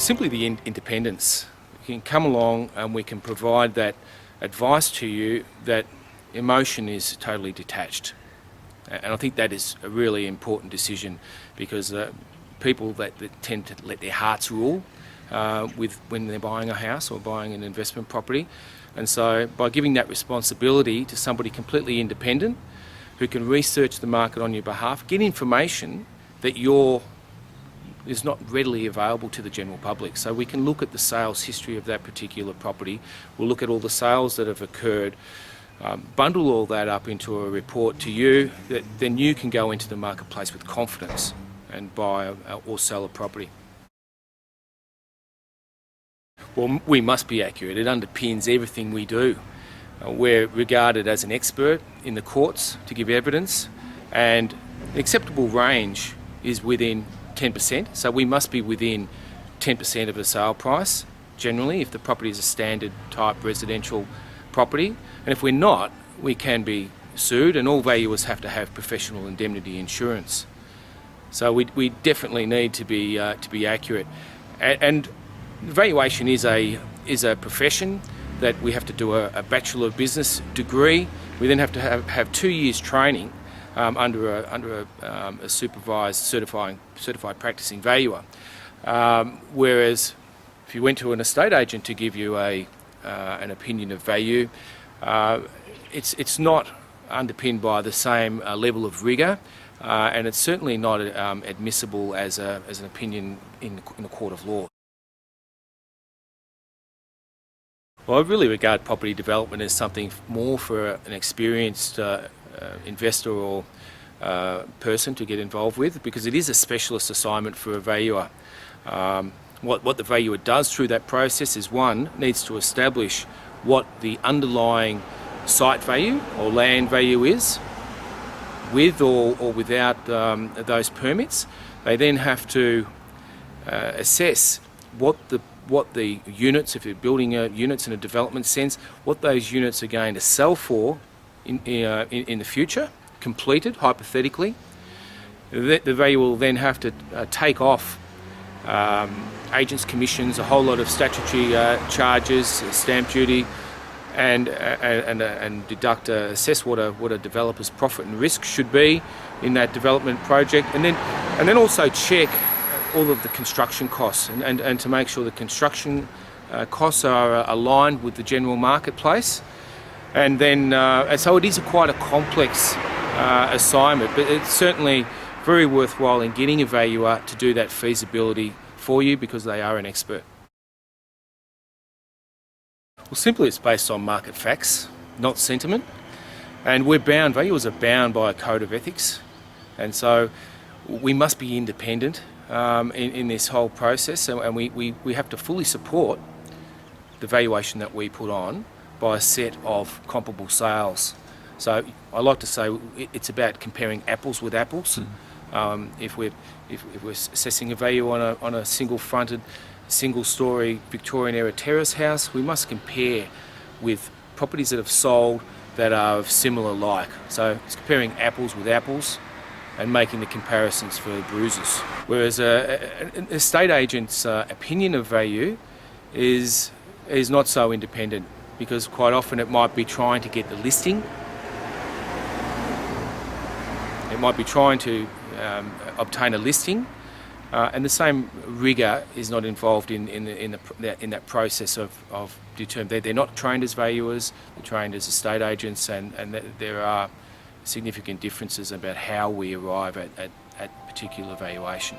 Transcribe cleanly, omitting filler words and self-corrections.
Simply the independence. You can come along and we can provide that advice to you that emotion is totally detached. And I think that is a really important decision, because people that tend to let their hearts rule when they're buying a house or buying an investment property. And so by giving that responsibility to somebody completely independent who can research the market on your behalf, get information that is not readily available to the general public. So we can look at the sales history of that particular property, we'll look at all the sales that have occurred, bundle all that up into a report to you, that then you can go into the marketplace with confidence and buy or sell a property. Well, we must be accurate. It underpins everything we do. We're regarded as an expert in the courts to give evidence, and the acceptable range is within 10%, so we must be within 10% of the sale price generally if the property is a standard type residential property, and if we're not, we can be sued, and all valuers have to have professional indemnity insurance. So we definitely need to be accurate, and valuation is a profession that we have to do a Bachelor of Business degree. We then have to have 2 years training under a supervised certified practicing valuer. Whereas if you went to an estate agent to give you an opinion of value, it's not underpinned by the same level of rigour, and it's certainly not admissible as an opinion in a court of law. Well, I really regard property development as something more for an experienced investor or person to get involved with, because it is a specialist assignment for a valuer. What the valuer does through that process is, one, needs to establish what the underlying site value or land value is, with or without those permits. They then have to assess what the units, if you're building units in a development sense, what those units are going to sell for in the future, completed, hypothetically. The valuer will then have to take off agents' commissions, a whole lot of statutory charges, stamp duty, and deduct, assess what a developer's profit and risk should be in that development project, and then also check all of the construction costs, and to make sure the construction costs are aligned with the general marketplace. And then, and so it is quite a complex assignment, but it's certainly very worthwhile in getting a valuer to do that feasibility for you, because they are an expert. Well, simply it's based on market facts, not sentiment, and valuers are bound by a code of ethics, and so we must be independent in this whole process, and we have to fully support the valuation that we put on by a set of comparable sales. So I like to say it's about comparing apples with apples. If we're assessing a value on a single-fronted, single-storey Victorian-era terrace house, we must compare with properties that have sold that are of similar like. So it's comparing apples with apples and making the comparisons for bruises. Whereas an estate agent's opinion of value is not so independent, because quite often it might be trying to get the listing. It might be trying to obtain a listing, and the same rigour is not involved in that process of determining. They're not trained as valuers, they're trained as estate agents, and there are significant differences about how we arrive at particular valuation.